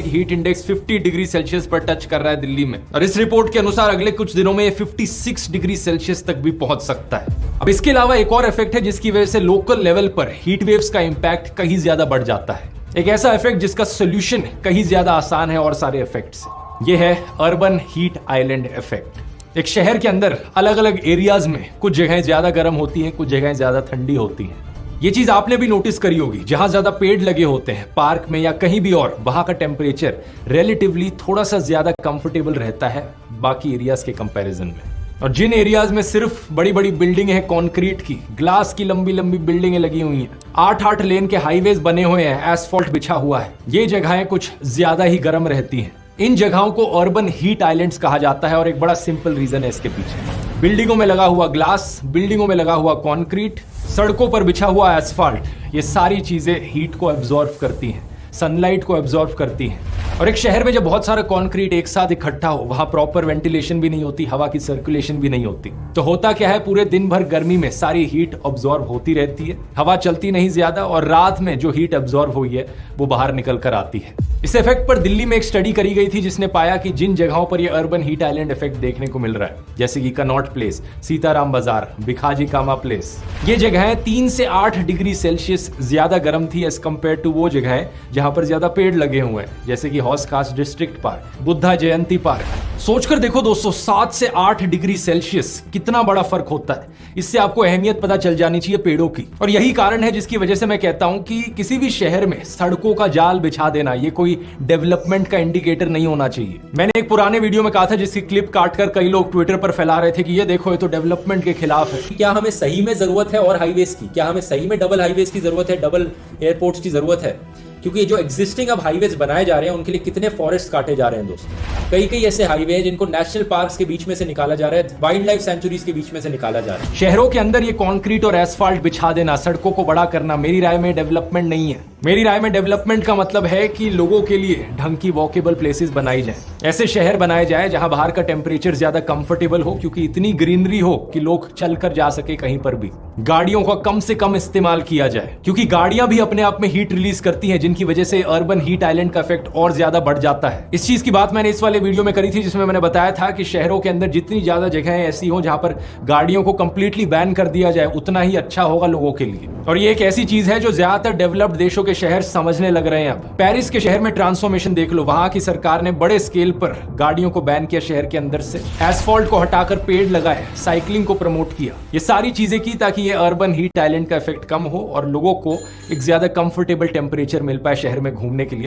Heat index 50 degree Celsius पर touch कर रहा है दिल्ली में, और इस रिपोर्ट के अनुसार अगले कुछ दिनों में 56 डिग्री सेल्सियस तक भी पहुंच सकता है। अब इसके अलावा एक और इफेक्ट है जिसकी वजह से लोकल लेवल पर हीट वेव्स का इंपैक्ट कहीं ज्यादा बढ़ जाता है। एक ऐसा इफेक्ट जिसका सोल्यूशन कहीं ज्यादा आसान है और सारे इफेक्ट से। यह है अर्बन हीट आइलैंड इफेक्ट। एक शहर के अंदर अलग अलग एरियाज में कुछ जगहें ज्यादा गर्म होती हैं, कुछ जगहें ज्यादा ठंडी होती हैं। ये चीज आपने भी नोटिस करी होगी, जहां ज्यादा पेड़ लगे होते हैं पार्क में या कहीं भी और, वहां का टेम्परेचर रिलेटिवली थोड़ा सा ज्यादा कंफर्टेबल रहता है बाकी एरियाज के कंपैरिजन में। और जिन एरियाज में सिर्फ बड़ी बड़ी बिल्डिंग है, कंक्रीट की, ग्लास की लंबी लंबी बिल्डिंगें लगी हुई हैं, 8-8 लेन के हाईवेज बने हुए हैं, एसफॉल्ट बिछा हुआ है, ये जगहें कुछ ज्यादा ही गर्म रहती हैं। इन जगहों को अर्बन हीट आइलैंड्स कहा जाता है और एक बड़ा सिंपल रीजन है इसके पीछे। बिल्डिंगों में लगा हुआ ग्लास, बिल्डिंगों में लगा हुआ कंक्रीट, सड़कों पर बिछा हुआ एसफाल्ट, ये सारी चीजें हीट को एब्जॉर्ब करती हैं, सनलाइट को एब्जॉर्ब करती हैं। और एक शहर में जब बहुत सारा कंक्रीट एक साथ इकट्ठा हो, वहां प्रॉपर वेंटिलेशन भी नहीं होती, हवा की सर्कुलेशन भी नहीं होती, तो होता क्या है, पूरे दिन भर गर्मी में सारी हीट एब्जॉर्ब होती रहती है, हवा चलती नहीं ज्यादा, और रात में जो हीट एब्जॉर्ब हुई है वो बाहर निकल कर आती है। इस इफेक्ट पर दिल्ली में एक स्टडी करी गई थी जिसने पाया कि जिन जगहों पर ये अर्बन हीट आइलैंड इफेक्ट देखने को मिल रहा है, जैसे कि कनॉट प्लेस, सीताराम बाजार, भिखाजी कामा प्लेस, ये जगहें 3 से 8 डिग्री सेल्सियस ज्यादा गर्म थी एज कंपेयर टू वो जगहें जहां पर ज्यादा पेड़ लगे हुए हैं, जैसे कि हौस खास डिस्ट्रिक्ट पार्क, बुद्धा जयंती पार्क। सोचकर देखो दोस्तों, 7 से 8 डिग्री सेल्सियस कितना बड़ा फर्क होता है। इससे आपको अहमियत पता चल जानी चाहिए पेड़ों की। और यही कारण है जिसकी वजह से मैं कहता हूं कि किसी भी शहर में सड़कों का जाल बिछा देना ये कोई डेवलपमेंट का इंडिकेटर नहीं होना चाहिए। मैंने एक पुराने वीडियो में कहा था, जिसकी क्लिप काटकर कई लोग ट्विटर पर फैला रहे थे कि ये देखो, ये तो डेवलपमेंट के खिलाफ है। क्या हमें सही में जरूरत है और हाईवेज की? क्या हमें सही में डबल हाईवेज की जरूरत है, डबल एयरपोर्ट्स की जरूरत है? क्योंकि जो एग्जिस्टिंग अब हाईवेज बनाए जा रहे हैं उनके लिए कितने फॉरेस्ट काटे जा रहे हैं दोस्तों। कई ऐसे हाईवे हैं जिनको नेशनल पार्क्स के बीच में से निकाला जा रहा है, वाइल्ड लाइफ सेंचुरीज के बीच में से निकाला जा रहा है। शहरों के अंदर ये कंक्रीट और एसफाल्ट बिछा देना, सड़कों को बड़ा करना, मेरी राय में डेवलपमेंट नहीं है। मेरी राय में डेवलपमेंट का मतलब है कि लोगों के लिए ढंग की वॉकेबल प्लेसेस बनाई जाए, ऐसे शहर बनाए जाए जहां बाहर का टेम्परेचर ज्यादा कंफर्टेबल हो, क्योंकि इतनी ग्रीनरी हो कि लोग चलकर जा सके कहीं पर भी। गाड़ियों का कम से कम इस्तेमाल किया जाए, क्योंकि गाड़ियां भी अपने आप में हीट रिलीज करती हैं, जिनकी वजह से अर्बन हीट आइलैंड का इफेक्ट और ज्यादा बढ़ जाता है। इस चीज की बात मैंने इस वाले वीडियो में करी थी, जिसमें मैंने बताया था कि शहरों के अंदर जितनी ज्यादा जगहें ऐसी हो जहां पर गाड़ियों को कंप्लीटली बैन कर दिया जाए, उतना ही अच्छा होगा लोगों के लिए। और ये एक ऐसी चीज है जो ज्यादातर डेवलप्ड देशों के शहर समझने लग रहे हैं। अब पेरिस के शहर में ट्रांसफॉर्मेशन देख लो, वहां की सरकार ने बड़े स्केल पर गाड़ियों को बैन किया शहर के अंदर से, एसफॉल्ट को हटाकर पेड़ लगाए, साइकिलिंग को प्रमोट किया, ये सारी चीजें की ताकि ये अर्बन हीट आइलैंड का इफेक्ट कम हो और लोगों को एक ज्यादा कंफर्टेबल टेम्परेचर मिल पाए शहर में घूमने के लिए।